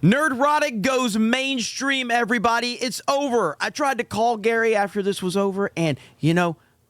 Nerdrotic goes mainstream, everybody. It's over. I tried to call Gary after this was over, and,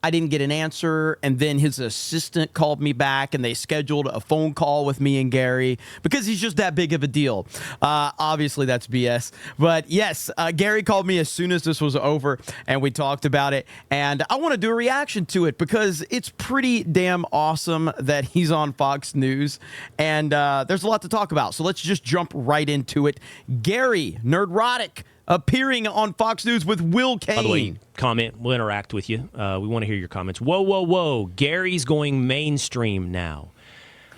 I didn't get an answer, and then his assistant called me back, and they scheduled a phone call with me and Gary because he's just that big of a deal. Obviously, that's BS. But yes, Gary called me as soon as this was over, and we talked about it. And I want to do a reaction to it because it's pretty damn awesome that he's on Fox News, and there's a lot to talk about. So let's just jump right into it. Gary, Nerdrotic, appearing on Fox News with Will Kane. By the way, comment. We'll interact with you. We want to hear your comments. Whoa, whoa, whoa. Gary's going mainstream now.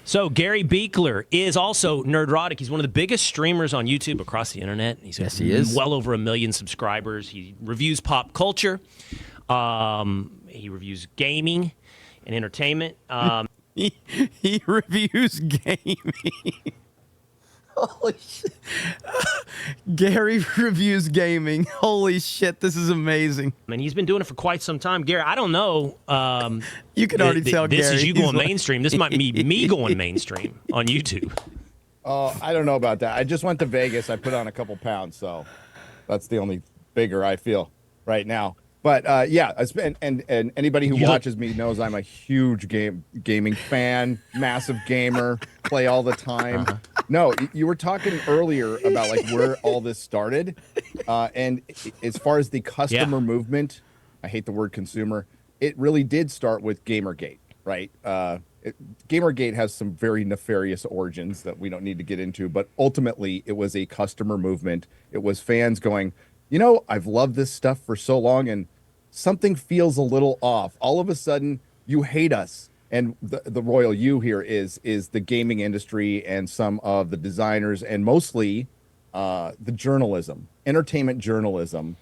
So Gary Beekler is also Nerdrotic. He's one of the biggest streamers on YouTube across the internet. Yes, he is. Well over 1 million subscribers. He reviews pop culture. He reviews gaming and entertainment. He reviews gaming. Holy shit. Gary reviews gaming. Holy shit, this is amazing. And he's been doing it for quite some time. Gary, I don't know. You can already tell this Gary. Is you going mainstream. This might be me going mainstream on YouTube. I don't know about that. I just went to Vegas. I put on a couple pounds, so that's the only bigger I feel right now. But yeah, and anybody who watches me knows I'm a huge gaming fan, massive gamer, play all the time. No, you were talking earlier about like where all this started, and as far as the customer movement, I hate the word consumer. It really did start with Gamergate, right? Gamergate has some very nefarious origins that we don't need to get into, but ultimately it was a customer movement. It was fans going, I've loved this stuff for so long, and something feels a little off. All of a sudden, you hate us. And the royal you here is the gaming industry and some of the designers and mostly the journalism. Entertainment journalism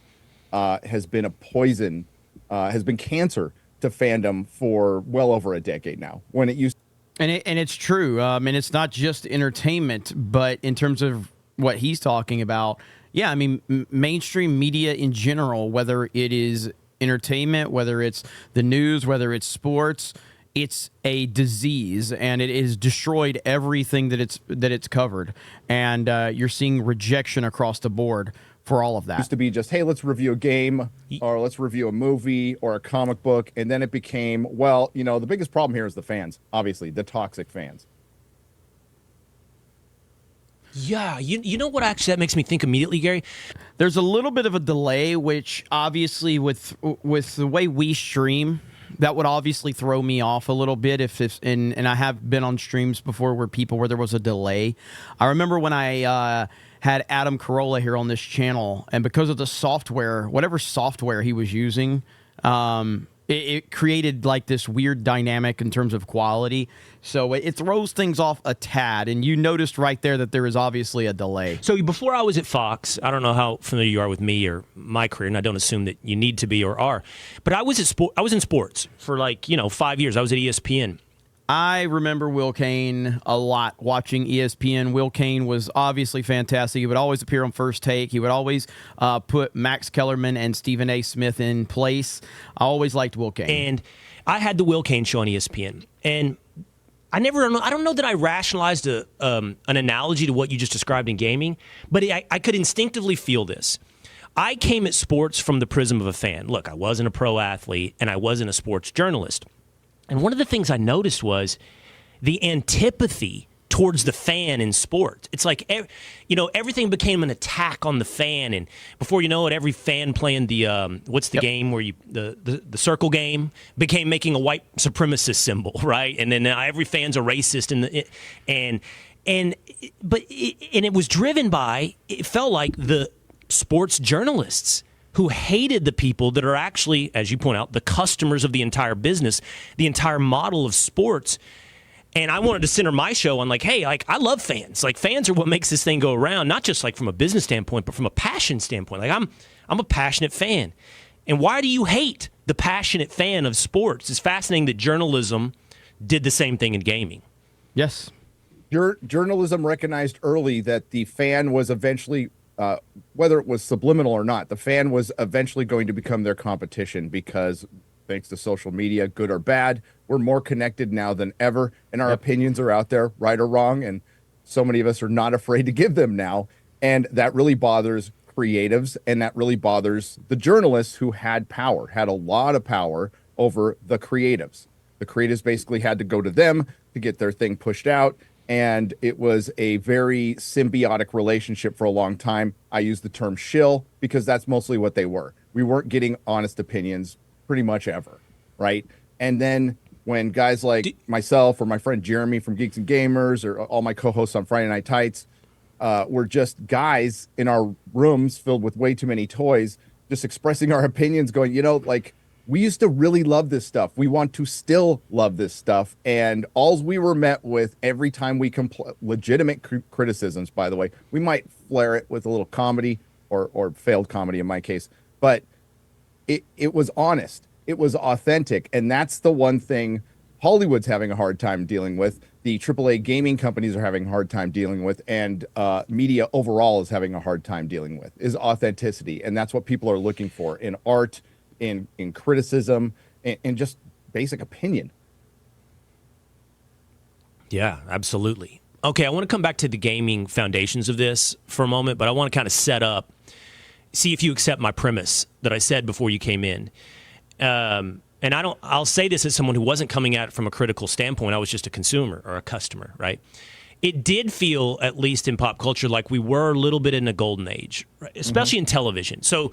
has been a poison, has been cancer to fandom for well over a decade now. When it used and it's true. And it's not just entertainment, but in terms of what he's talking about, yeah, I mean, mainstream media in general, whether it is entertainment, whether it's the news, whether it's sports, it's a disease, and it has destroyed everything that it's covered. And you're seeing rejection across the board for all of that. It used to be just, hey, let's review a game, or let's review a movie or a comic book, and then it became, well, the biggest problem here is the fans, obviously, the toxic fans. Yeah, you know what actually that makes me think immediately, Gary? There's a little bit of a delay, which obviously with the way we stream, that would obviously throw me off a little bit and I have been on streams before where there was a delay. I remember when I had Adam Carolla here on this channel, and because of the software, whatever software he was using, it created like this weird dynamic in terms of quality. So it throws things off a tad, and you noticed right there that there is obviously a delay. So before I was at Fox, I don't know how familiar you are with me or my career, and I don't assume that you need to be or are, but I was in sports for 5 years. I was at ESPN. I remember Will Kane a lot watching ESPN. Will Kane was obviously fantastic. He would always appear on First Take. He would always put Max Kellerman and Stephen A. Smith in place. I always liked Will Kane. And I had the Will Kane show on ESPN. And I don't know that I rationalized an analogy to what you just described in gaming, but I could instinctively feel this. I came at sports from the prism of a fan. Look, I wasn't a pro athlete, and I wasn't a sports journalist. And one of the things I noticed was the antipathy towards the fan in sports. It's like, everything became an attack on the fan. And before you know it, every fan playing the, what's the game where the circle game became making a white supremacist symbol, right? And then now every fan's a racist. And it was driven by, it felt like the sports journalists who hated the people that are actually, as you point out, the customers of the entire business, the entire model of sports. And I wanted to center my show on I love fans. Fans are what makes this thing go around, not just from a business standpoint, but from a passion standpoint. I'm a passionate fan. And why do you hate the passionate fan of sports? It's fascinating that journalism did the same thing in gaming. Yes. Journalism recognized early that the fan was eventually, whether it was subliminal or not, the fan was eventually going to become their competition because, thanks to social media, good or bad, we're more connected now than ever, and our opinions are out there, right or wrong, and so many of us are not afraid to give them now. And that really bothers creatives, and that really bothers the journalists who had a lot of power over the creatives. The creatives basically had to go to them to get their thing pushed out. And it was a very symbiotic relationship for a long time. I use the term shill because that's mostly what they were. We weren't getting honest opinions pretty much ever, right? And then when guys like myself or my friend Jeremy from Geeks and Gamers or all my co-hosts on Friday Night Tights were just guys in our rooms filled with way too many toys, just expressing our opinions, going, like, we used to really love this stuff. We want to still love this stuff. And all we were met with every time we legitimate criticisms, by the way, we might flare it with a little comedy or failed comedy in my case, but it was honest. It was authentic. And that's the one thing Hollywood's having a hard time dealing with. The AAA gaming companies are having a hard time dealing with, and media overall is having a hard time dealing with, is authenticity. And that's what people are looking for in art, in criticism, and just basic opinion. Yeah, absolutely. Okay, I want to come back to the gaming foundations of this for a moment, but I want to kind of set up, see if you accept my premise that I said before you came in. And I'll say this as someone who wasn't coming at it from a critical standpoint. I was just a consumer or a customer, right? It did feel, at least in pop culture, like we were a little bit in a golden age, right? Especially in television. So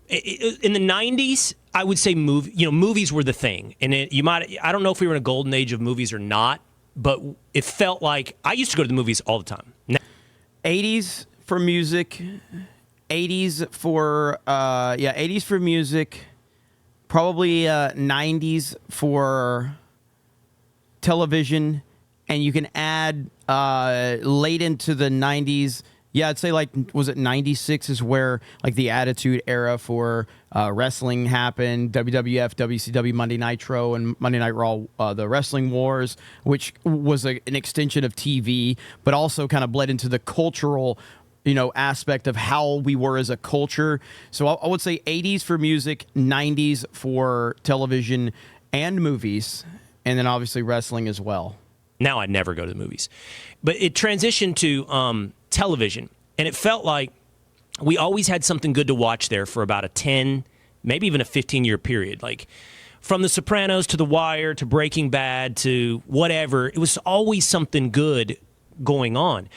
in the 90s, I would say movies were the thing. And I don't know if we were in a golden age of movies or not, but it felt like I used to go to the movies all the time. 80s for music, 80s for music, probably 90s for television, and you can add late into the 90s. Yeah, I'd say, like, was it 96 is where, like, the Attitude Era for wrestling happened, WWF, WCW, Monday Nitro, and Monday Night Raw, the Wrestling Wars, which was an extension of TV, but also kind of bled into the cultural, aspect of how we were as a culture. So I would say 80s for music, 90s for television and movies, and then obviously wrestling as well. Now I never go to the movies. But it transitioned to television, and it felt like we always had something good to watch there for about a 10, maybe even a 15-year period. Like from The Sopranos to The Wire to Breaking Bad to whatever, it was always something good going on.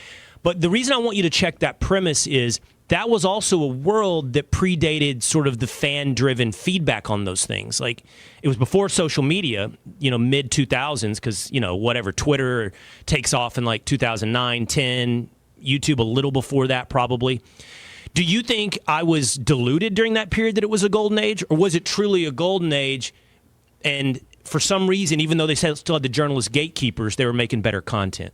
But the reason I want you to check that premise is that was also a world that predated sort of the fan-driven feedback on those things. Like, it was before social media, mid-2000s, because, whatever, Twitter takes off in like 2009, 10, YouTube a little before that probably. Do you think I was deluded during that period that it was a golden age, or was it truly a golden age, and for some reason, even though they still had the journalist gatekeepers, they were making better content?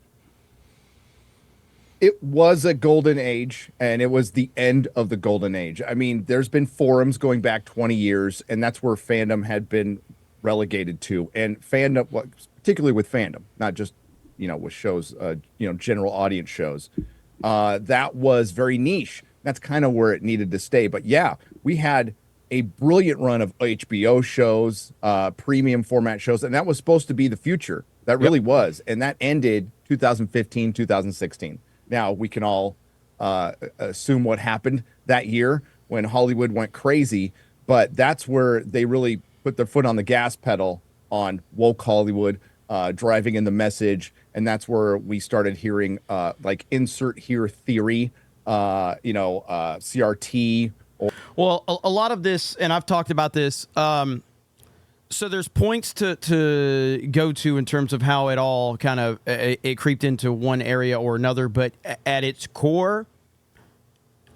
It was a golden age, and it was the end of the golden age. I mean, there's been forums going back 20 years, and that's where fandom had been relegated to. And fandom, particularly with fandom, not just, with shows, general audience shows, that was very niche. That's kind of where it needed to stay. But yeah, we had a brilliant run of HBO shows, premium format shows, and that was supposed to be the future. That really was. And that ended 2015, 2016. Now, we can all assume what happened that year when Hollywood went crazy, but that's where they really put their foot on the gas pedal on woke Hollywood, driving in the message, and that's where we started hearing, like, insert here theory, CRT. Well, a lot of this, and I've talked about this, so there's points to go to in terms of how it all kind of it creeped into one area or another, but at its core,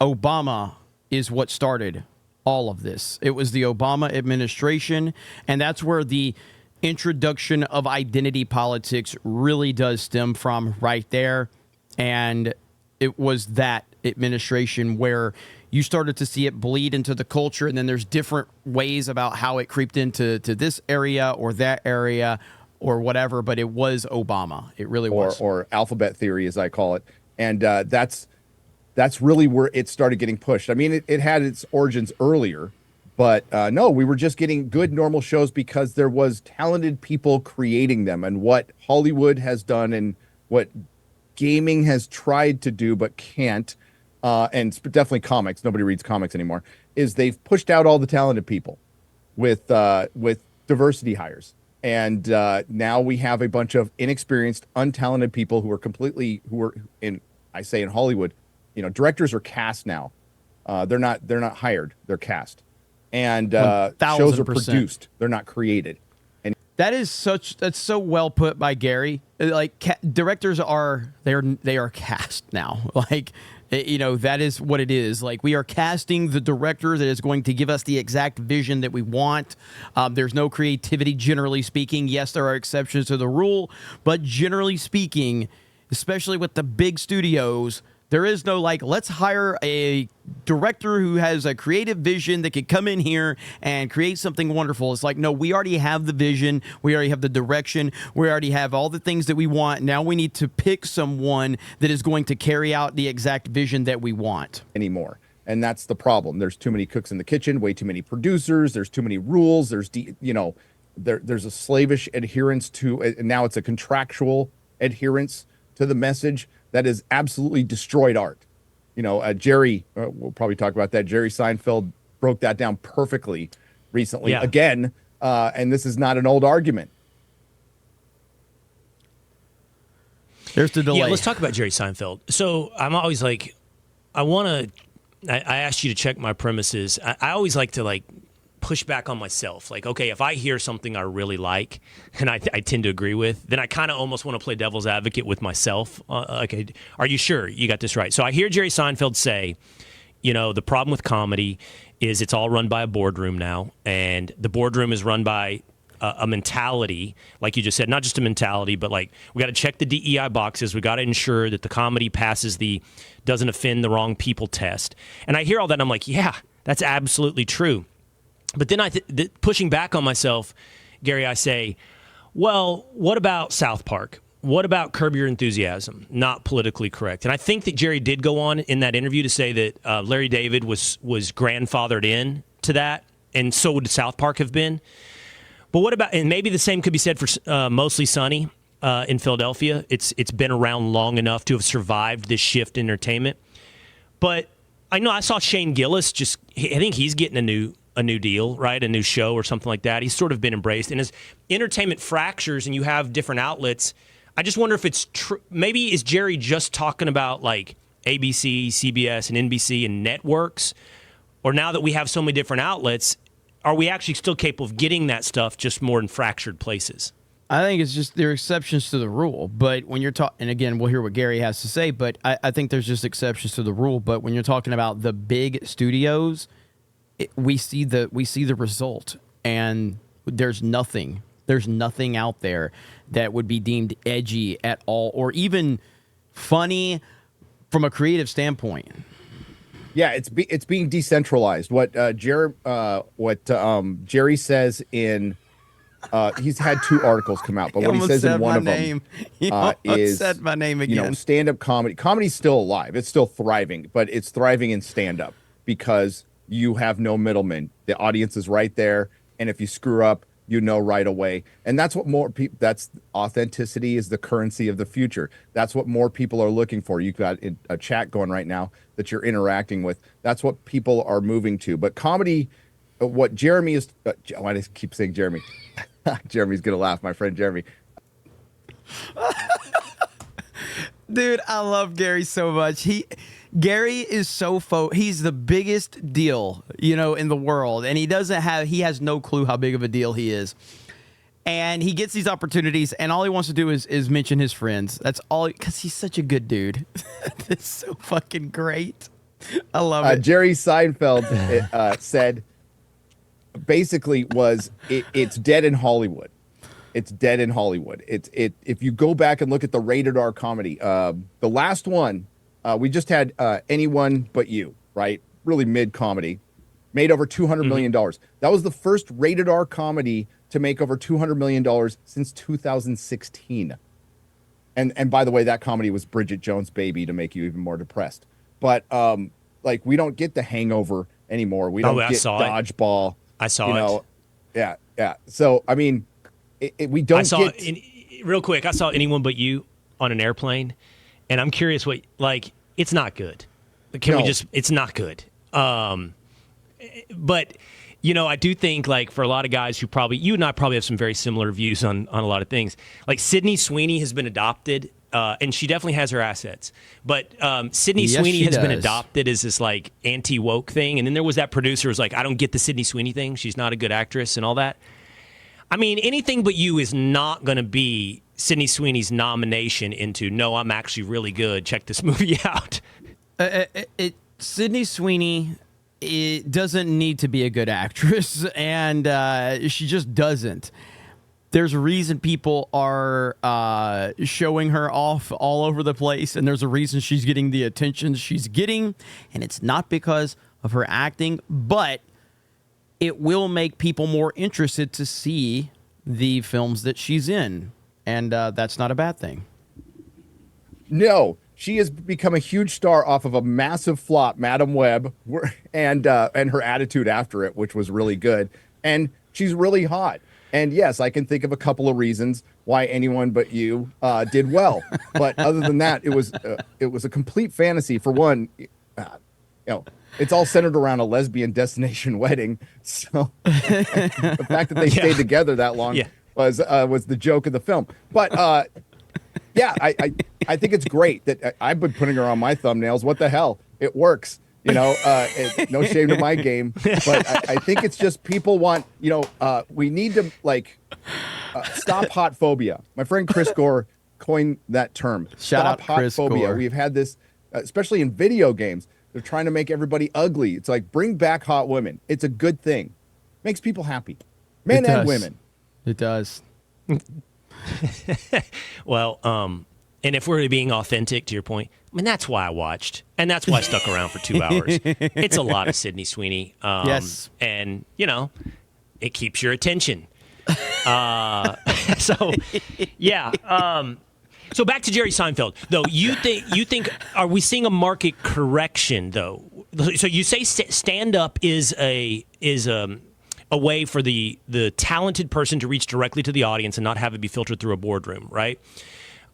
Obama is what started all of this. It was the Obama administration, and that's where the introduction of identity politics really does stem from, right there. And it was that administration where you started to see it bleed into the culture, and then there's different ways about how it creeped into this area or that area or whatever, but it was Obama. It really was. Or alphabet theory, as I call it. And that's really where it started getting pushed. I mean, it had its origins earlier, but no, we were just getting good, normal shows because there was talented people creating them. And what Hollywood has done and what gaming has tried to do but can't, and it's definitely comics. Nobody reads comics anymore. Is they've pushed out all the talented people with diversity hires, and now we have a bunch of inexperienced, untalented people who are in Hollywood. You know, directors are cast now. They're not hired. They're cast, and shows are 1000%. produced. They're not created. And That's so well put by Gary. Like directors are they are cast now. Like, you know, that is what it is. Like, we are casting the director that is going to give us the exact vision that we want. There's no creativity, generally speaking. Yes, there are exceptions to the rule, but generally speaking, especially with the big studios, there is no, like, let's hire a director who has a creative vision that could come in here and create something wonderful. It's like, no, we already have the vision. We already have the direction. We already have all the things that we want. Now we need to pick someone that is going to carry out the exact vision that we want. Anymore. And that's the problem. There's too many cooks in the kitchen, way too many producers. There's too many rules. There's a slavish adherence to, and now it's a contractual adherence to the message that has absolutely destroyed art. You know, Jerry, we'll probably talk about that. Jerry Seinfeld broke that down perfectly recently again. And this is not an old argument. There's the delay. Yeah, let's talk about Jerry Seinfeld. So I'm always like, I asked you to check my premises. I always like to push back on myself. Like, okay, if I hear something I really like and I tend to agree with, then I kind of almost want to play devil's advocate with myself. Okay, are you sure you got this right? So I hear Jerry Seinfeld say, you know, the problem with comedy is it's all run by a boardroom now, and the boardroom is run by a mentality, like you just said, not just a mentality, but like, we got to check the DEI boxes. We got to ensure that the comedy passes the doesn't offend the wrong people test. And I hear all that, and I'm like, yeah, that's absolutely true. But then pushing back on myself, Gary, I say, well, what about South Park? What about Curb Your Enthusiasm? Not politically correct. And I think that Jerry did go on in that interview to say that Larry David was grandfathered in to that, and so would South Park have been. But what about, and maybe the same could be said for Mostly Sunny in Philadelphia. It's been around long enough to have survived this shift in entertainment. But I know I saw Shane Gillis I think he's getting a new deal, right? A new show or something like that. He's sort of been embraced. And as entertainment fractures and you have different outlets, I just wonder if it's true. Maybe is Jerry just talking about like ABC, CBS, and NBC and networks? Or now that we have so many different outlets, are we actually still capable of getting that stuff just more in fractured places? I think it's just there are exceptions to the rule. But when you're talking, and again, we'll hear what Gary has to say, but I think there's just exceptions to the rule. But when you're talking about the big studios, we see the result, and there's nothing out there that would be deemed edgy at all, or even funny from a creative standpoint. Yeah, it's being decentralized. What Jerry says in he's had 2 articles come out, but what he says in one of them is said my name again. You know, stand-up comedy. Comedy's still alive. It's still thriving, but it's thriving in stand-up because you have no middleman. The audience is right there, and if you screw up, you know right away. And that's what more people. That's authenticity is the currency of the future. That's what more people are looking for. You've got a chat going right now that you're interacting with. That's what people are moving to. But comedy, what Jeremy is. Why do I keep saying Jeremy? Jeremy's gonna laugh. My friend Jeremy. Dude, I love Gary so much. Gary is he's the biggest deal, you know, in the world, and he has no clue how big of a deal he is. And he gets these opportunities, and all he wants to do is mention his friends. That's all, because he's such a good dude. It's so fucking great. I love it. Jerry Seinfeld said, basically it's dead in Hollywood. It's dead in Hollywood. If you go back and look at the rated R comedy, the last one, we just had Anyone But You, right? Really mid comedy, made over $200 million. That was the first rated R comedy to make over $200 million since 2016. And by the way, that comedy was Bridget Jones' Baby, to make you even more depressed. But like, we don't get The Hangover anymore. We don't get Dodgeball. I saw it. Yeah. So I mean, we don't. Real quick, I saw Anyone But You on an airplane, and I'm curious what it's not good. Can we just? It's not good. But I do think for a lot of guys who you and I probably have some very similar views on a lot of things. Like Sydney Sweeney has been adopted, and she definitely has her assets. But Sydney Sweeney has been adopted as this anti-woke thing, and then there was that producer who was like, I don't get the Sydney Sweeney thing. She's not a good actress and all that. I mean, Anything But You is not going to be Sydney Sweeney's nomination into, no, I'm actually really good. Check this movie out. Sydney Sweeney doesn't need to be a good actress, and she just doesn't. There's a reason people are showing her off all over the place, and there's a reason she's getting the attention she's getting, and it's not because of her acting, but it will make people more interested to see the films that she's in, and that's not a bad thing. No, she has become a huge star off of a massive flop, Madam Web, and her attitude after it, which was really good. And she's really hot. And yes, I can think of a couple of reasons why Anyone But You did well. But other than that, it was a complete fantasy. For one, it's all centered around a lesbian destination wedding. So the fact that they stayed together that long was the joke of the film. But yeah, I think it's great that I've been putting her on my thumbnails. What the hell? It works. No shame to my game. But I think it's just people want, we need to stop hot phobia. My friend Chris Gore coined that term. Shout out hot Chris phobia. Gore. We've had this, especially in video games. They're trying to make everybody ugly. It's like, bring back hot women. It's a good thing. Makes people happy. Men and women. It does. Well, and if we're being authentic to your point, I mean, that's why I watched, and that's why I stuck around for 2 hours. It's a lot of Sydney Sweeney. Yes. And, it keeps your attention. So, yeah. So back to Jerry Seinfeld, though. You think are we seeing a market correction, though? So you say stand-up is a way for the talented person to reach directly to the audience and not have it be filtered through a boardroom, right?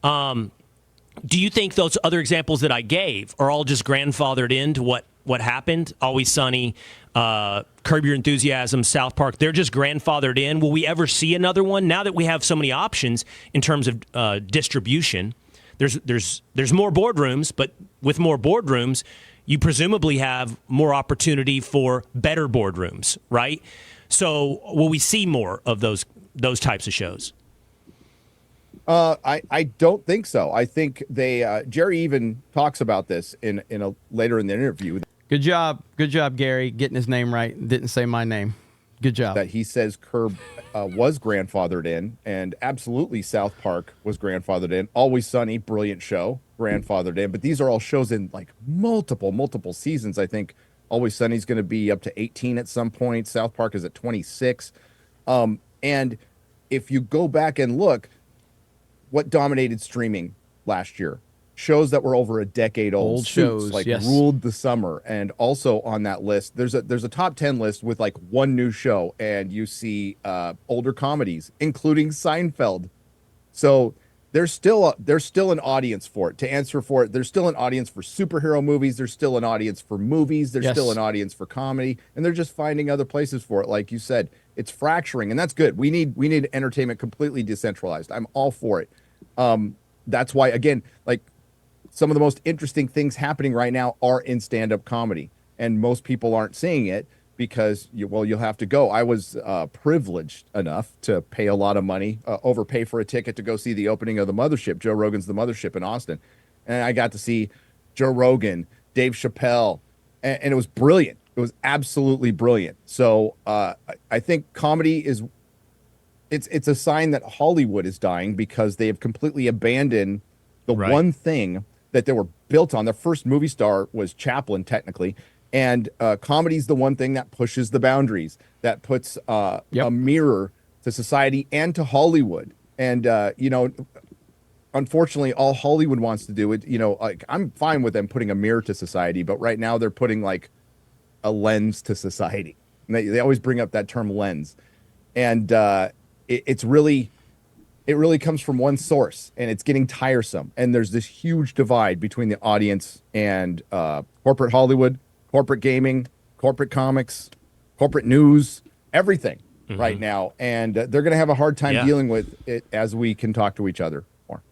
Do you think those other examples that I gave are all just grandfathered into what happened? Always Sunny, Curb Your Enthusiasm, South Park, they're just grandfathered in. Will we ever see another one? Now that we have so many options in terms of distribution, there's more boardrooms, but with more boardrooms, you presumably have more opportunity for better boardrooms, right? So will we see more of those types of shows? I don't think so. I think Jerry even talks about this in a later in the interview. Good job, Gary, getting his name right. Didn't say my name. Good job. That he says Curb was grandfathered in, and absolutely South Park was grandfathered in. Always Sunny, brilliant show, grandfathered in. But these are all shows in multiple seasons. I think Always Sunny's going to be up to 18 at some point. South Park is at 26. And if you go back and look, what dominated streaming last year? Shows that were over a decade old. Shows ruled the summer. And also on that list, there's a top 10 list with one new show, and you see older comedies, including Seinfeld. So there's still an audience for it. To answer for it, there's still an audience for superhero movies. There's still an audience for movies. There's still an audience for comedy, and they're just finding other places for it. Like you said, it's fracturing, and that's good. We need entertainment completely decentralized. I'm all for it. That's why, again, some of the most interesting things happening right now are in stand-up comedy, and most people aren't seeing it because you'll have to go. I was privileged enough to pay a lot of money, overpay for a ticket to go see the opening of the Mothership, Joe Rogan's The Mothership in Austin, and I got to see Joe Rogan, Dave Chappelle, and it was brilliant. It was absolutely brilliant. So I think comedy is it's a sign that Hollywood is dying because they have completely abandoned the one thing that they were built on. Their first movie star was Chaplin, technically, and comedy is the one thing that pushes the boundaries, that puts a mirror to society and to Hollywood. And unfortunately, all Hollywood wants to do it. I'm fine with them putting a mirror to society, but right now they're putting a lens to society. And they always bring up that term lens, and it's really it really comes from one source, and it's getting tiresome. And there's this huge divide between the audience and corporate Hollywood, corporate gaming, corporate comics, corporate news, everything right now. And they're going to have a hard time dealing with it as we can talk to each other more.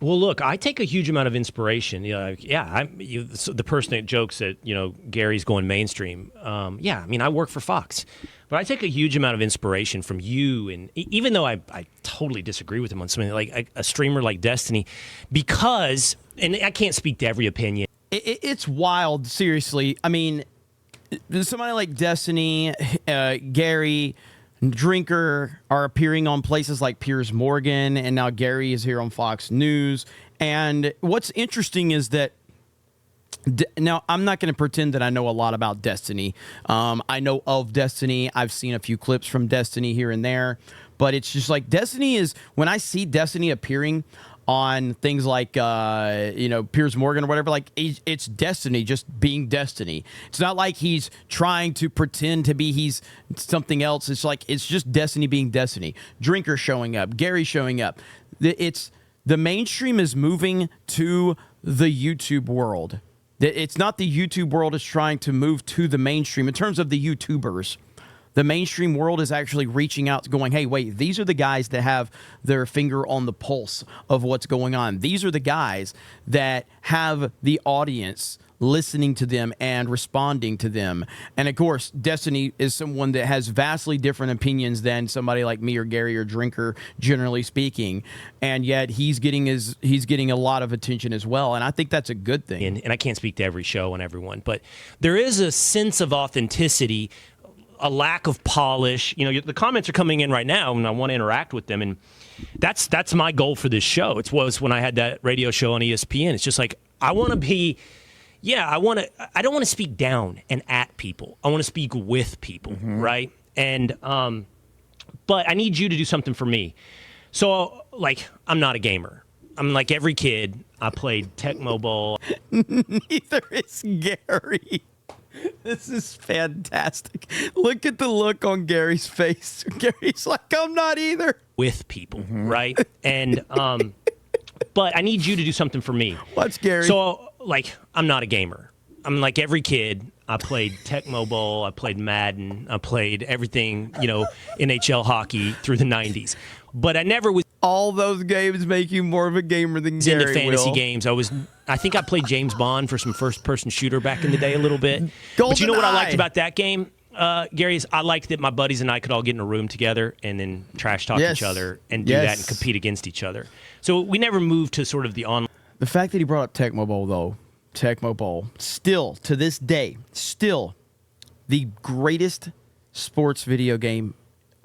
Well, look, I take a huge amount of inspiration. The person that jokes that, Gary's going mainstream. I work for Fox. But I take a huge amount of inspiration from you, and even though I totally disagree with him on something like a streamer like Destiny, because, and I can't speak to every opinion. It's wild, seriously. I mean, somebody like Destiny, Gary, Drinker are appearing on places like Piers Morgan, and now Gary is here on Fox News. And what's interesting is that now, I'm not going to pretend that I know a lot about Destiny. I know of Destiny. I've seen a few clips from Destiny here and there. But it's just like Destiny is, when I see Destiny appearing on things like, Piers Morgan or whatever, like it's Destiny just being Destiny. It's not like he's trying to pretend to be he's something else. It's like it's just Destiny being Destiny. Drinker showing up, Gary showing up. The mainstream is moving to the YouTube world. It's not the YouTube world is trying to move to the mainstream. In terms of the YouTubers, the mainstream world is actually reaching out, going, hey, wait, these are the guys that have their finger on the pulse of what's going on. These are the guys that have the audience listening to them and responding to them. And of course, Destiny is someone that has vastly different opinions than somebody like me or Gary or Drinker, generally speaking. And yet he's getting a lot of attention as well. And I think that's a good thing. And I can't speak to every show and everyone, but there is a sense of authenticity, a lack of polish. The comments are coming in right now, and I want to interact with them. And that's my goal for this show. It was when I had that radio show on ESPN. It's just like, I want to be... I don't want to speak down and at people. I want to speak with people, right? And, but I need you to do something for me. So, I'm not a gamer. I'm like every kid. I played Tecmo Bowl. Neither is Gary. This is fantastic. Look at the look on Gary's face. Gary's like, I'm not either. With people, right? And, but I need you to do something for me. What's Gary? So, I'm not a gamer. I'm like every kid. I played Tecmo Bowl. I played Madden. I played everything, NHL hockey through the 90s. But I never was... All those games make you more of a gamer than Gary into fantasy will. games. I think I played James Bond for some first-person shooter back in the day a little bit. Golden but you know what I liked Eye. about that game, Gary, is I liked that my buddies and I could all get in a room together and then trash talk each other and do that and compete against each other. So we never moved to sort of the online... The fact that he brought up Tecmo Bowl, though, Tecmo Bowl, still, to this day, still the greatest sports video game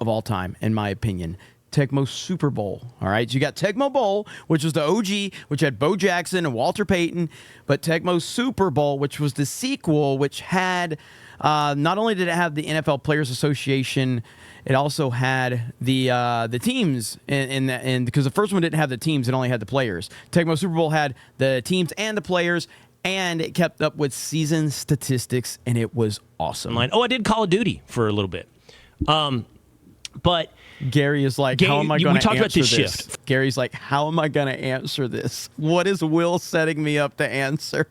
of all time, in my opinion. Tecmo Super Bowl, all right? So you got Tecmo Bowl, which was the OG, which had Bo Jackson and Walter Payton, but Tecmo Super Bowl, which was the sequel, which had, not only did it have the NFL Players Association, it also had the teams, and because the first one didn't have the teams, it only had the players. Tecmo Super Bowl had the teams and the players, and it kept up with season statistics, and it was awesome. I did Call of Duty for a little bit. But Gary is like, how am I going to answer about this this? shift. Gary's like, how am I going to answer this? What is Will setting me up to answer?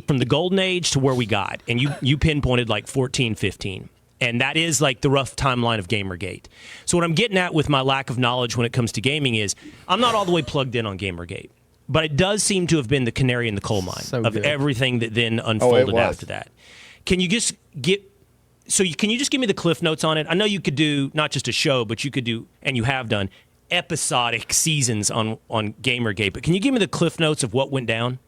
From the golden age to where we got, and you pinpointed 14, 15. And that is the rough timeline of Gamergate. So what I'm getting at with my lack of knowledge when it comes to gaming is I'm not all the way plugged in on Gamergate. But it does seem to have been the canary in the coal mine of everything that then unfolded after that. Can you just can you just give me the cliff notes on it? I know you could do not just a show, but you could do, and you have done, episodic seasons on Gamergate. But can you give me the cliff notes of what went down?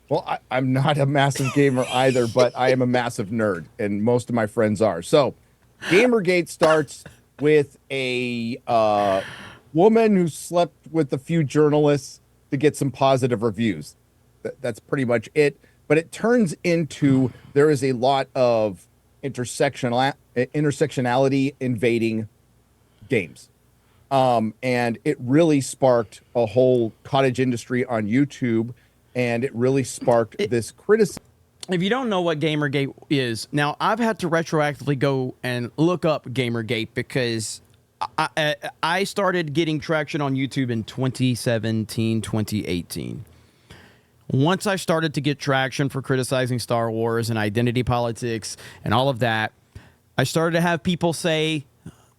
Well, I'm not a massive gamer either, but I am a massive nerd, and most of my friends are. So, Gamergate starts with a woman who slept with a few journalists to get some positive reviews. That's pretty much it. But it turns into there is a lot of intersectionality invading games. And it really sparked a whole cottage industry on YouTube, and it really sparked this criticism. if you don't know what Gamergate is, now I've had to retroactively go and look up Gamergate because I started getting traction on YouTube in 2017, 2018. Once I started to get traction for criticizing Star Wars and identity politics and all of that, I started to have people say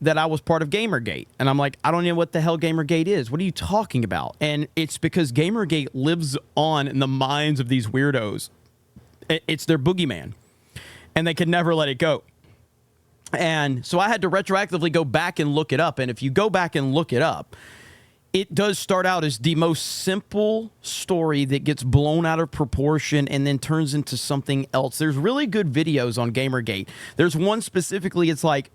that I was part of Gamergate. And I'm like, I don't know what the hell Gamergate is. What are you talking about? And it's because Gamergate lives on in the minds of these weirdos. It's their boogeyman. And they can never let it go. And so I had to retroactively go back and look it up. And if you go back and look it up, it does start out as the most simple story that gets blown out of proportion and then turns into something else. There's really good videos on Gamergate. There's one specifically, it's like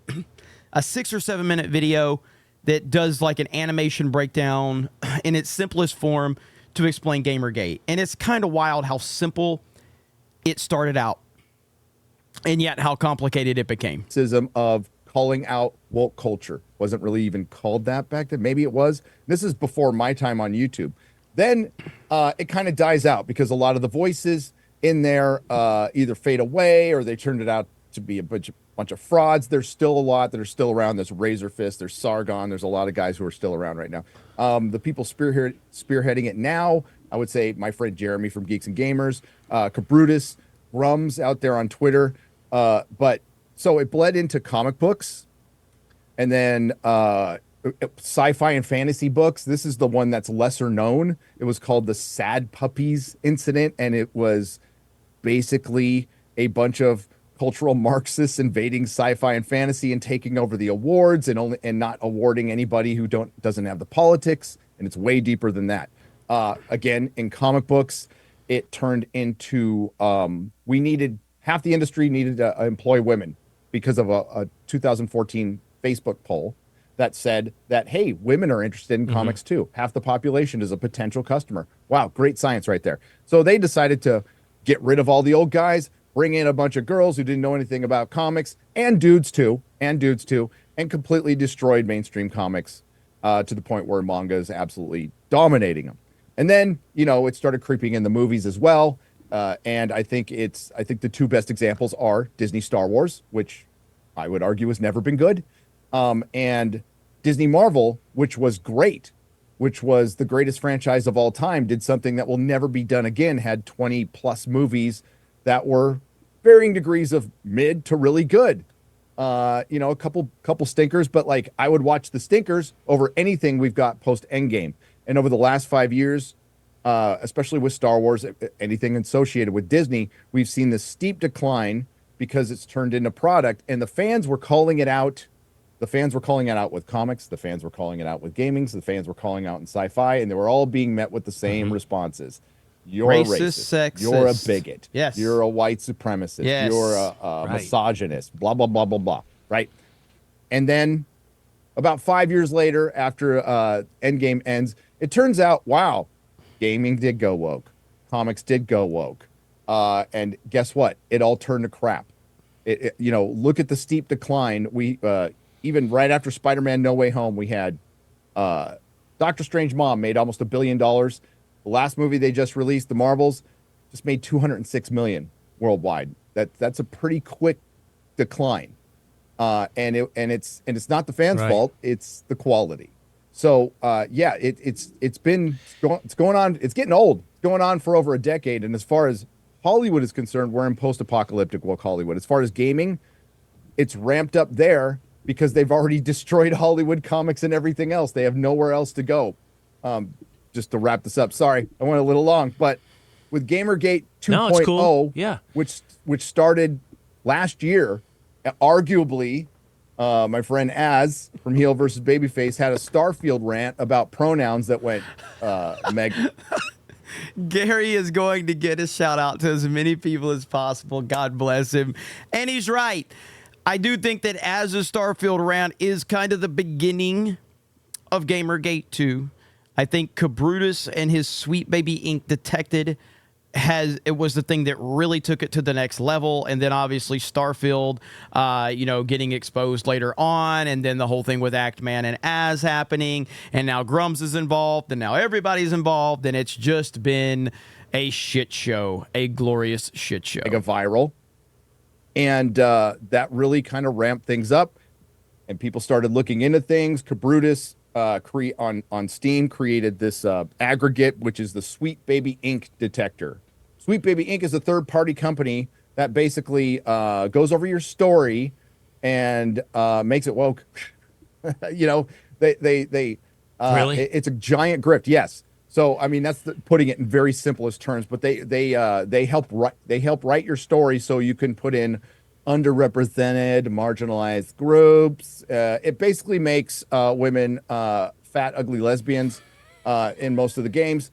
a 6 or 7 minute video that does like an animation breakdown in its simplest form to explain Gamergate. And it's kind of wild how simple it started out and yet how complicated it became. Of calling out woke culture. Wasn't really even called that back then. Maybe it was. This is before my time on YouTube. Then it kind of dies out because a lot of the voices in there either fade away or they turned it out to be a bunch of frauds. There's still a lot that are still around. There's Razorfist, there's Sargon. There's a lot of guys who are still around right now. The people spearheading it now, I would say my friend Jeremy from Geeks and Gamers, Cabrutus, Rums out there on Twitter. But so it bled into comic books and then sci-fi and fantasy books. This is the one that's lesser known. It was called the Sad Puppies Incident, and it was basically a bunch of cultural Marxists invading sci-fi and fantasy and taking over the awards and not awarding anybody who doesn't have the politics. And it's way deeper than that. Again, in comic books, it turned into half the industry needed to employ women because of a 2014 Facebook poll that said that, hey, women are interested in comics too. Half the population is a potential customer. Wow, great science right there. So they decided to get rid of all the old guys, bring in a bunch of girls who didn't know anything about comics, and dudes too, and completely destroyed mainstream comics to the point where manga is absolutely dominating them. And then, it started creeping in the movies as well. And I think the two best examples are Disney Star Wars, which I would argue has never been good, and Disney Marvel, which was great, which was the greatest franchise of all time, did something that will never be done again, had 20 plus movies that were varying degrees of mid to really good. A couple stinkers, but like I would watch the stinkers over anything we've got post Endgame. And over the last 5 years, especially with Star Wars, anything associated with Disney, we've seen this steep decline because it's turned into product, and the fans were calling it out. The fans were calling it out with comics. The fans were calling it out with gaming. The fans were calling out in sci-fi, and they were all being met with the same responses. You're racist. Sexist. You're a bigot. Yes. You're a white supremacist. Yes. You're a misogynist. Blah, blah, blah, blah, blah. Right? And then about 5 years later, after Endgame ends, it turns out, wow, gaming did go woke. Comics did go woke. And guess what? It all turned to crap. Look at the steep decline. We even right after Spider-Man No Way Home, we had Doctor Strange Mom made almost $1 billion. The last movie they just released, The Marvels, just made $206 million worldwide. That's a pretty quick decline. And it's not the fans' fault. It's the quality. So it's going on. It's getting old. It's going on for over a decade. And as far as Hollywood is concerned, we're in post-apocalyptic woke Hollywood. As far as gaming, it's ramped up there because they've already destroyed Hollywood comics and everything else. They have nowhere else to go. Just to wrap this up, sorry, I went a little long, but with Gamergate 2.0, cool. Yeah, which started last year, arguably. My friend Az from Heel versus Babyface had a Starfield rant about pronouns that went mega. Gary is going to get a shout out to as many people as possible. God bless him. And he's right. I do think that Az's Starfield rant is kind of the beginning of Gamergate 2. I think Cabrutus and his Sweet Baby Ink Detected was the thing that really took it to the next level. And then obviously Starfield, getting exposed later on. And then the whole thing with Act Man and Az happening. And now Grums is involved. And now everybody's involved. And it's just been a shit show, a glorious shit show. Mega viral. And that really kind of ramped things up. And people started looking into things. Cabrutus on Steam created this aggregate, which is the Sweet Baby Ink detector. Sweet Baby Ink is a third-party company that basically goes over your story and makes it woke. You know, they Really? It's a giant grift. Yes. So I mean that's putting it in very simplest terms, but they help write your story so you can put in underrepresented, marginalized groups. It basically makes women fat, ugly lesbians in most of the games.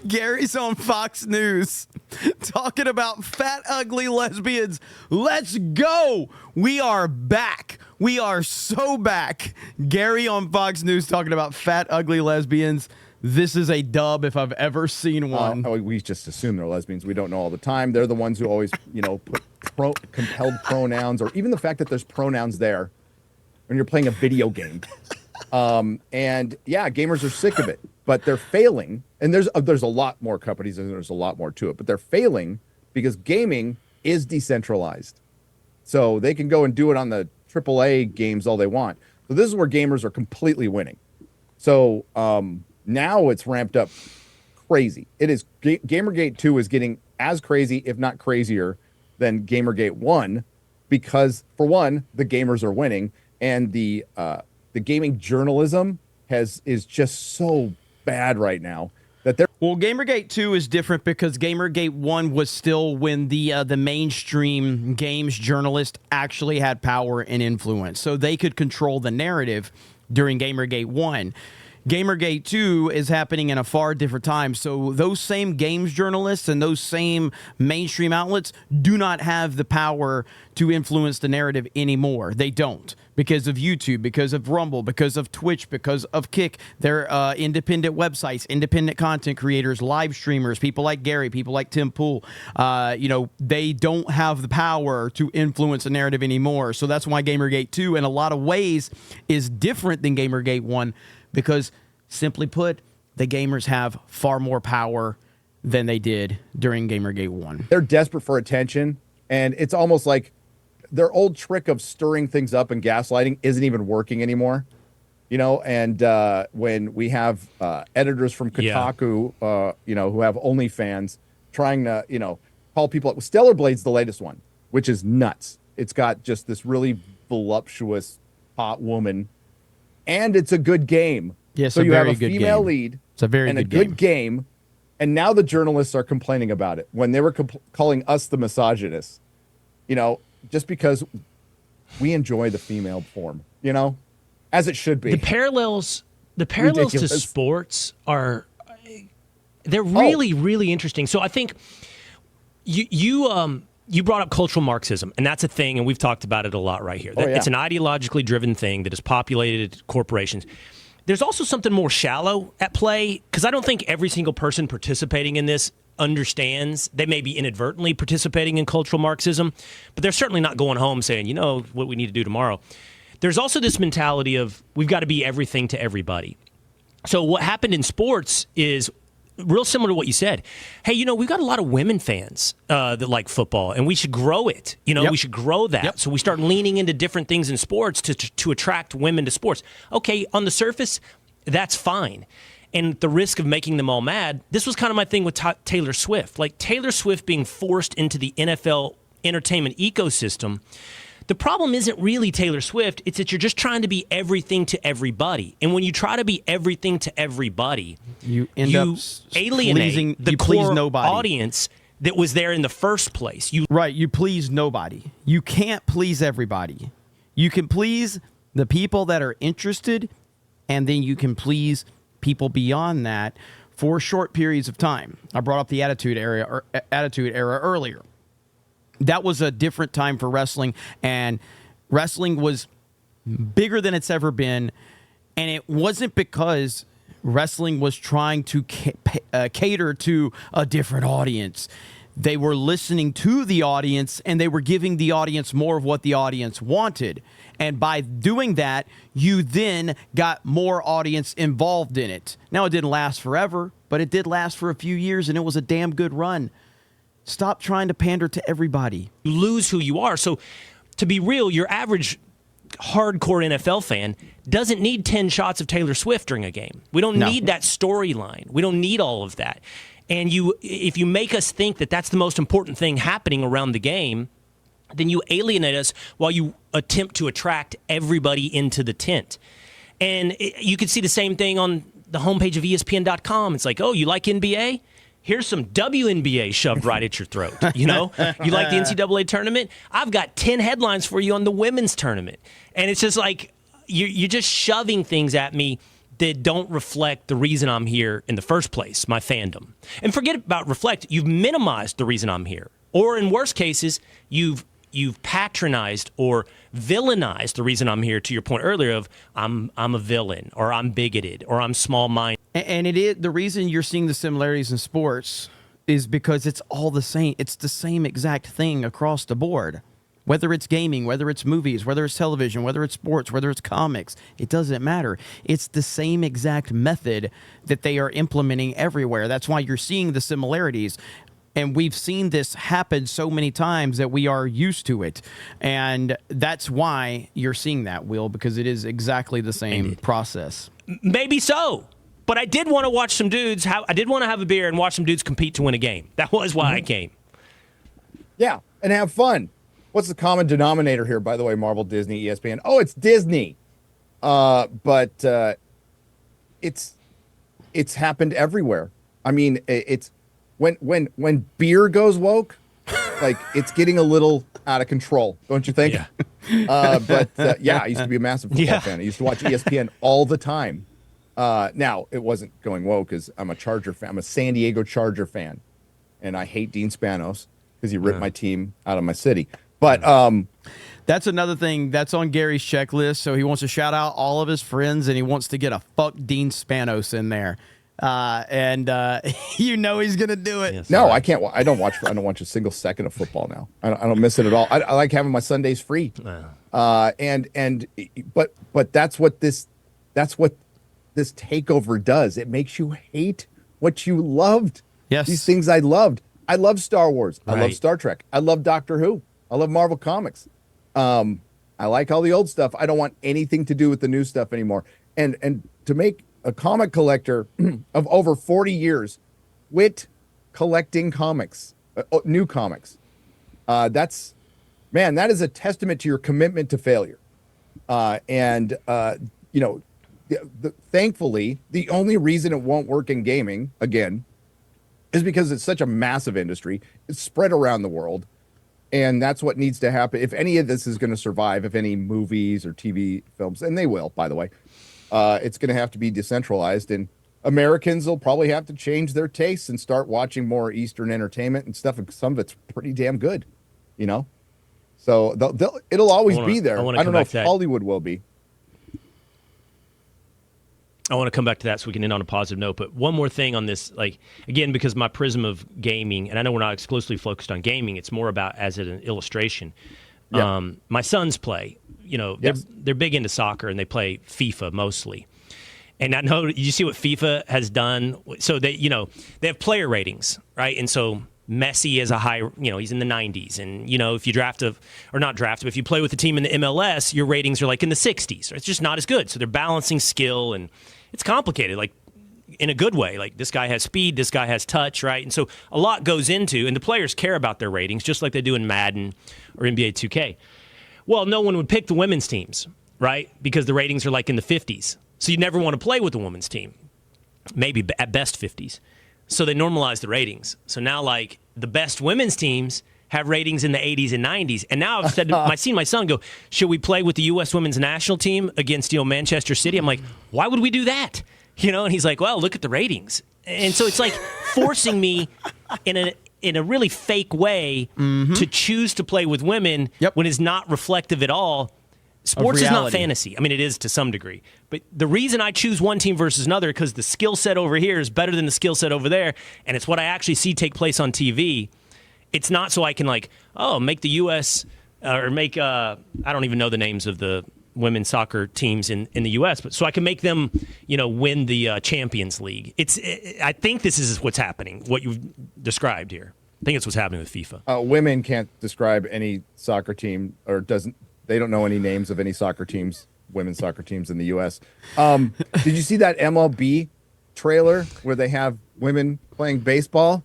Gary's on Fox News talking about fat, ugly lesbians. Let's go. We are back. We are so back. Gary on Fox News talking about fat, ugly lesbians. This is a dub if I've ever seen one. We just assume they're lesbians. We don't know all the time. They're the ones who always, put compelled pronouns, or even the fact that there's pronouns there when you're playing a video game. And yeah, gamers are sick of it, but they're failing. And there's a lot more companies and there's a lot more to it, but they're failing because gaming is decentralized. So they can go and do it on the AAA games all they want. So this is where gamers are completely winning. So now it's ramped up crazy. It is Gamergate 2 is getting as crazy, if not crazier, than Gamergate 1, because for one, the gamers are winning, and the gaming journalism is just so bad right now that they're. Well, Gamergate 2 is different because Gamergate 1 was still when the mainstream games journalist actually had power and influence, so they could control the narrative during Gamergate 1. Gamergate 2 is happening in a far different time. So those same games journalists and those same mainstream outlets do not have the power to influence the narrative anymore. They don't, because of YouTube, because of Rumble, because of Twitch, because of Kick. They're independent websites, independent content creators, live streamers, people like Gary, people like Tim Pool. They don't have the power to influence the narrative anymore. So that's why Gamergate 2 in a lot of ways is different than Gamergate 1. Because, simply put, the gamers have far more power than they did during Gamergate 1. They're desperate for attention, and it's almost like their old trick of stirring things up and gaslighting isn't even working anymore. And when we have editors from Kotaku, who have OnlyFans, trying to, call people up. Stellar Blade's the latest one, which is nuts. It's got just this really voluptuous, hot woman. And it's a good game. Yes, so you have a good female game. lead It's a very and good a good game. And now the journalists are complaining about it when they were calling us the misogynists, just because we enjoy the female form, as it should be. The parallels Ridiculous. to sports they're really, really interesting. So I think you brought up cultural Marxism, and that's a thing, and we've talked about it a lot right here. It's an ideologically driven thing that has populated corporations. There's also something more shallow at play, because I don't think every single person participating in this understands. They may be inadvertently participating in cultural Marxism, but they're certainly not going home saying, what we need to do tomorrow. There's also this mentality of we've got to be everything to everybody. So what happened in sports is real similar to what you said. Hey, we've got a lot of women fans that like football, and we should grow it. We should grow that. Yep. So we start leaning into different things in sports to attract women to sports. Okay, on the surface, that's fine. And at the risk of making them all mad, this was kind of my thing with Taylor Swift. Like Taylor Swift being forced into the NFL entertainment ecosystem. The problem isn't really Taylor Swift. It's that you're just trying to be everything to everybody. And when you try to be everything to everybody, you end up alienate the core audience that was there in the first place. You please nobody. You can't please everybody. You can please the people that are interested, and then you can please people beyond that for short periods of time. I brought up the Attitude Era earlier. That was a different time for wrestling, and wrestling was bigger than it's ever been, and it wasn't because wrestling was trying to cater to a different audience. They were listening to the audience, and they were giving the audience more of what the audience wanted. And by doing that, you then got more audience involved in it. Now, it didn't last forever. but it did last for a few years, and it was a damn good run. Stop trying to pander to everybody. You lose who you are. So to be real, your average hardcore NFL fan doesn't need 10 shots of Taylor Swift during a game. We don't need that storyline. We don't need all of that. And if you make us think that that's the most important thing happening around the game, then you alienate us while you attempt to attract everybody into the tent. And you could see the same thing on the homepage of ESPN.com. It's like, oh, you like NBA? Here's some WNBA shoved right at your throat. You know, you like the NCAA tournament? I've got 10 headlines for you on the women's tournament. And it's just like you're just shoving things at me that don't reflect the reason I'm here in the first place, my fandom. And forget about reflect. You've minimized the reason I'm here. Or in worst cases, you've patronized or villainized the reason I'm here, to your point earlier of I'm a villain, or I'm bigoted, or I'm small-minded. And it is the reason you're seeing the similarities in sports is because it's all the same. It's the same exact thing across the board. Whether it's gaming, whether it's movies, whether it's television, whether it's sports, whether it's comics, it doesn't matter. It's the same exact method that they are implementing everywhere. That's why you're seeing the similarities. And we've seen this happen so many times that we are used to it. And that's why you're seeing that, Will, because it is exactly the same process. Maybe so. But I did want to watch some dudes. I did want to have a beer and watch some dudes compete to win a game. That was why I came. Yeah, and have fun. What's the common denominator here, by the way? Marvel, Disney, ESPN. Oh, it's Disney. But it's happened everywhere. I mean, it's when beer goes woke, like it's getting a little out of control, don't you think? Yeah. I used to be a massive football fan. I used to watch ESPN all the time. Now it wasn't going woke because I'm a Charger fan. I'm a San Diego Charger fan, and I hate Dean Spanos because he ripped my team out of my city. But that's another thing that's on Gary's checklist. So he wants to shout out all of his friends, and he wants to get a fuck Dean Spanos in there. You know he's gonna do it. Yes, no, I can't. I don't watch a single second of football now. I don't miss it at all. I like having my Sundays free. But that's what this takeover does. It makes you hate what you loved. Yes, these things I loved. I love Star Wars. Right. I love Star Trek. I love Doctor Who. I love Marvel Comics. I like all the old stuff. I don't want anything to do with the new stuff anymore. And to make a comic collector of over 40 years quit collecting comics, new comics, that is a testament to your commitment to failure. Thankfully, the only reason it won't work in gaming again is because it's such a massive industry. It's spread around the world. And that's what needs to happen. If any of this is going to survive, if any movies or TV films, and they will, by the way, it's going to have to be decentralized. And Americans will probably have to change their tastes and start watching more Eastern entertainment and stuff. And some of it's pretty damn good, you know? So it'll always be there. I don't know if Hollywood will be. I want to come back to that so we can end on a positive note. But one more thing on this, like, again, because my prism of gaming, and I know we're not exclusively focused on gaming, it's more about as an illustration. Yeah. My sons play, they're big into soccer and they play FIFA mostly. And I know, you see what FIFA has done? So they have player ratings, right? And so Messi is a high, he's in the 90s. And, if you but if you play with a team in the MLS, your ratings are like in the 60s. It's just not as good. So they're balancing skill, and it's complicated, like in a good way. Like this guy has speed, this guy has touch, right? And so a lot goes into, and the players care about their ratings, just like they do in Madden or NBA 2K. Well, no one would pick the women's teams, right? Because the ratings are like in the 50s. So you never want to play with the women's team. Maybe at best 50s. So they normalize the ratings. So now, like, the best women's teams have ratings in the 80s and 90s. And now I've seen my son go, should we play with the U.S. women's national team against, Manchester City? I'm like, why would we do that? And he's like, well, look at the ratings. And so it's like forcing me in a really fake way to choose to play with women when it's not reflective at all. Sports is not fantasy. I mean, it is to some degree. But the reason I choose one team versus another, because the skill set over here is better than the skill set over there, and it's what I actually see take place on TV. It's not so I can, make the U.S. or make, I don't even know the names of the women's soccer teams in the U.S., but so I can make them, win the Champions League. I think this is what's happening, what you've described here. I think it's what's happening with FIFA. Women can't describe any soccer team, or they don't know any names of any soccer teams, women's soccer teams in the U.S. Did you see that MLB trailer where they have women playing baseball?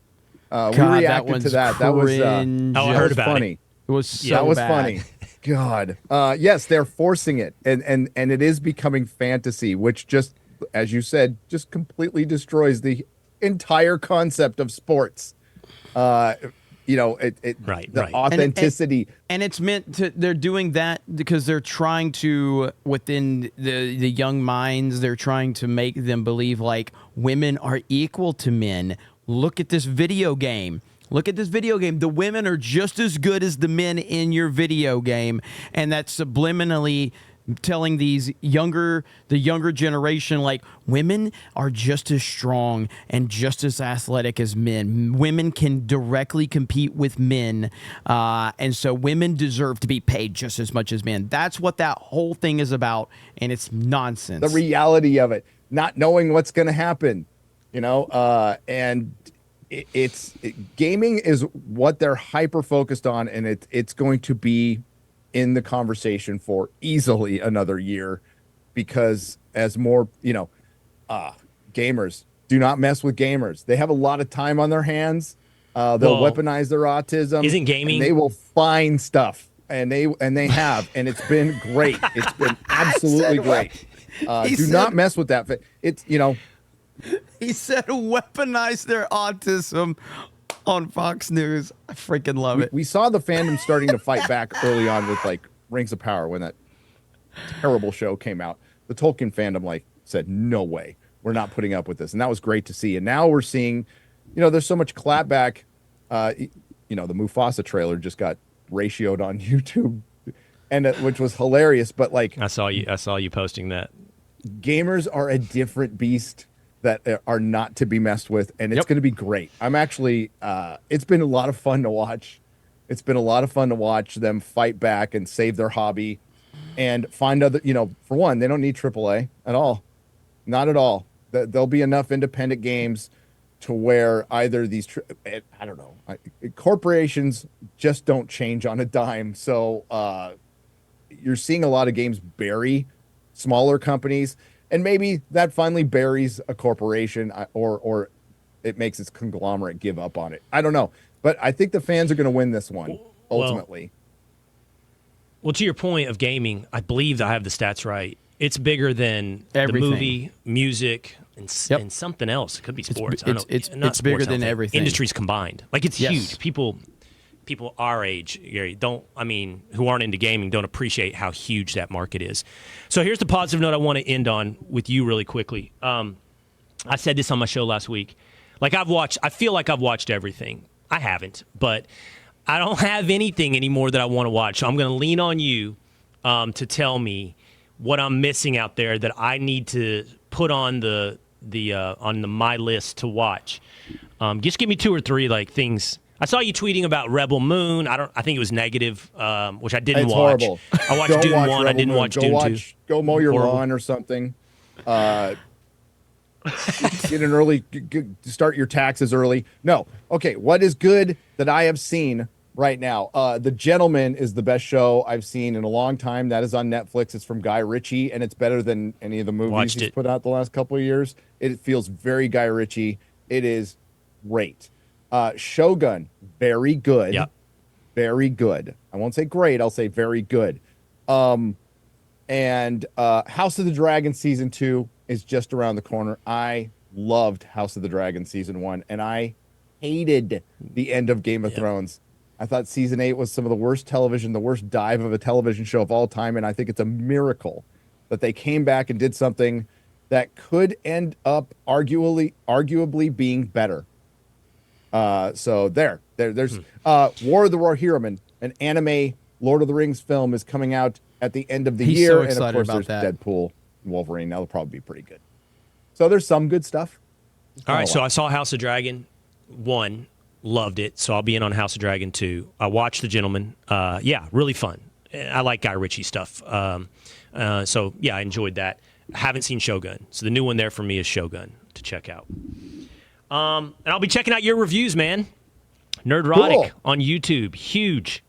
We reacted to that. That was I heard about funny. It was so that was bad. funny. God. Yes, they're forcing it, and it is becoming fantasy, which just, as you said, just completely destroys the entire concept of sports. The authenticity. And it's meant to, they're doing that because they're trying to, within the young minds, they're trying to make them believe like women are equal to men. Look at this video game. Look at this video game. The women are just as good as the men in your video game. And that's subliminally telling the younger generation, like, women are just as strong and just as athletic as men. Women can directly compete with men. And so women deserve to be paid just as much as men. That's what that whole thing is about. And it's nonsense. The reality of it, not knowing what's going to happen, and gaming is what they're hyper focused on. And it's going to be in the conversation for easily another year, because as more, gamers, do not mess with gamers. They have a lot of time on their hands. They'll weaponize their autism. Isn't gaming? They will find stuff, and they have, and it's been great. It's been absolutely great. Do not mess with that. It's, He said weaponize their autism on Fox News. I freaking love it. We saw the fandom starting to fight back early on with like Rings of Power when that terrible show came out. The Tolkien fandom said, no way, we're not putting up with this. And that was great to see. And now we're seeing, there's so much clapback. The Mufasa trailer just got ratioed on YouTube, and which was hilarious. But I saw you posting that. Gamers are a different beast that are not to be messed with, and it's going to be great. I'm actually, it's been a lot of fun to watch. It's been a lot of fun to watch them fight back and save their hobby and find other, for one, they don't need AAA at all. Not at all. There'll be enough independent games to where either these, I don't know, corporations just don't change on a dime. So you're seeing a lot of games bury smaller companies. And maybe that finally buries a corporation, or it makes its conglomerate give up on it. I don't know. But I think the fans are going to win this one, ultimately. Well, to your point of gaming, I believe I have the stats right. It's bigger than everything. The movie, music, and something else. It could be sports. It's bigger than everything. Industries combined. It's huge. People our age, Gary, who aren't into gaming, don't appreciate how huge that market is. So here's the positive note I want to end on with you really quickly. I said this on my show last week. I feel like I've watched everything. I haven't, but I don't have anything anymore that I want to watch. So I'm going to lean on you to tell me what I'm missing out there that I need to put on my list to watch. Just give me 2 or 3 things. I saw you tweeting about Rebel Moon. I think it was negative, which I didn't watch. Horrible. I watched Dune 1. Rebel I didn't Moon. watch Dune 2. Go mow your lawn or something. Get an early, start your taxes early. No. Okay, what is good that I have seen right now? The Gentleman is the best show I've seen in a long time. That is on Netflix. It's from Guy Ritchie, and it's better than any of the movies he's put out the last couple of years. It feels very Guy Ritchie. It is great. Shogun, very good. Yep. Very good. I won't say great. I'll say very good. And House of the Dragon season 2 is just around the corner. I loved House of the Dragon season 1, and I hated the end of Game of Thrones. I thought season 8 was some of the worst television, the worst dive of a television show of all time, and I think it's a miracle that they came back and did something that could end up arguably being better. So there's War of the Rohirrim, an anime Lord of the Rings film is coming out at the end of the year. So excited and of course about there's that. Deadpool and Wolverine. That'll probably be pretty good. So there's some good stuff. All right, so I saw House of Dragon 1, loved it. So I'll be in on House of Dragon 2. I watched The Gentleman. Really fun. I like Guy Ritchie stuff. So yeah, I enjoyed that. I haven't seen Shogun, so the new one there for me is Shogun to check out. And I'll be checking out your reviews, man. Nerdrotic on YouTube, huge.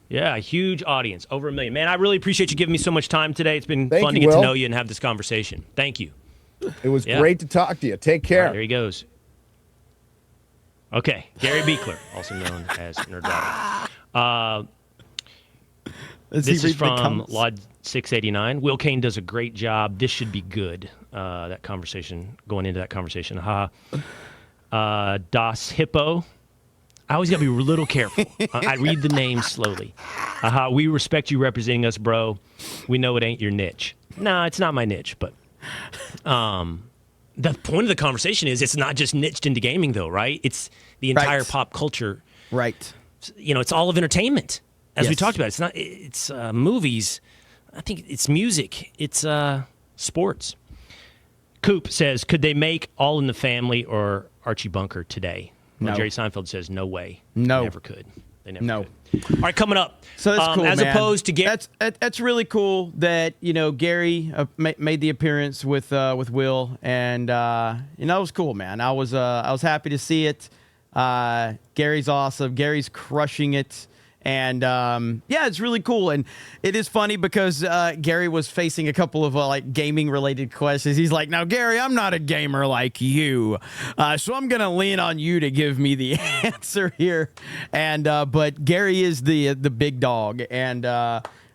Yeah, huge audience, over 1 million. Man, I really appreciate you giving me so much time today. It's been fun to get to know you and have this conversation. Thank you. It was great to talk to you. Take care. Right, there he goes. Okay, Gary Beekler, also known as Nerdrotic. This is from Lod 689. Will Kane does a great job. This should be good. That conversation, going into that conversation. Das Hippo. I always got to be a little careful. I read the names slowly. We respect you representing us, bro. We know it ain't your niche. No, it's not my niche, but the point of the conversation is it's not just niched into gaming, though, right? It's the entire pop culture. Right. You know, it's all of entertainment, as we talked about. It's not. It's movies. I think it's music. It's sports. Coop says, could they make All in the Family or Archie Bunker today? Well, No. Jerry Seinfeld says, no way. No. They never could. They never could. All right, coming up. So that's cool, as man. opposed to Gary. That's really cool that Gary made the appearance with Will, and it was cool, man. I was happy to see it. Gary's awesome. Gary's crushing it. And it's really cool. And it is funny because Gary was facing a couple of gaming related questions. He's like, now, Gary, I'm not a gamer like you. So I'm going to lean on you to give me the answer here. And but Gary is the big dog, and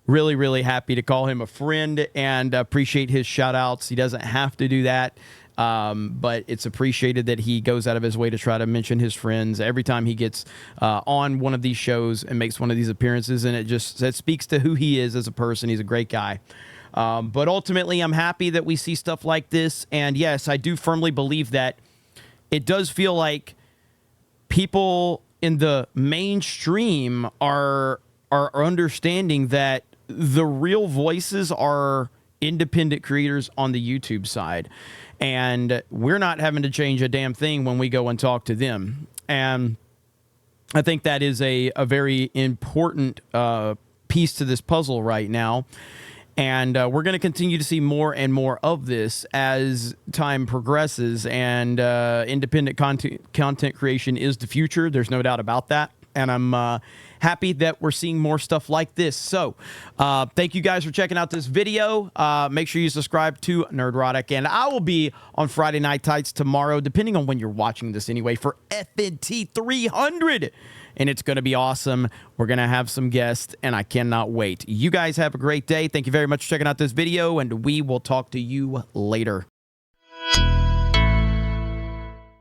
really, really happy to call him a friend and appreciate his shout outs. He doesn't have to do that. But it's appreciated that he goes out of his way to try to mention his friends every time he gets on one of these shows and makes one of these appearances, and it speaks to who he is as a person. He's a great guy. But ultimately, I'm happy that we see stuff like this, and yes, I do firmly believe that it does feel like people in the mainstream are understanding that the real voices are independent creators on the YouTube side. And we're not having to change a damn thing when we go and talk to them. And I think that is a very important piece to this puzzle right now. And we're going to continue to see more and more of this as time progresses. And independent content creation is the future. There's no doubt about that. And I'm happy that we're seeing more stuff like this. So thank you guys for checking out this video. Make sure you subscribe to Nerdrotic. And I will be on Friday Night Tights tomorrow, depending on when you're watching this anyway, for FNT 300. And it's going to be awesome. We're going to have some guests, and I cannot wait. You guys have a great day. Thank you very much for checking out this video, and we will talk to you later.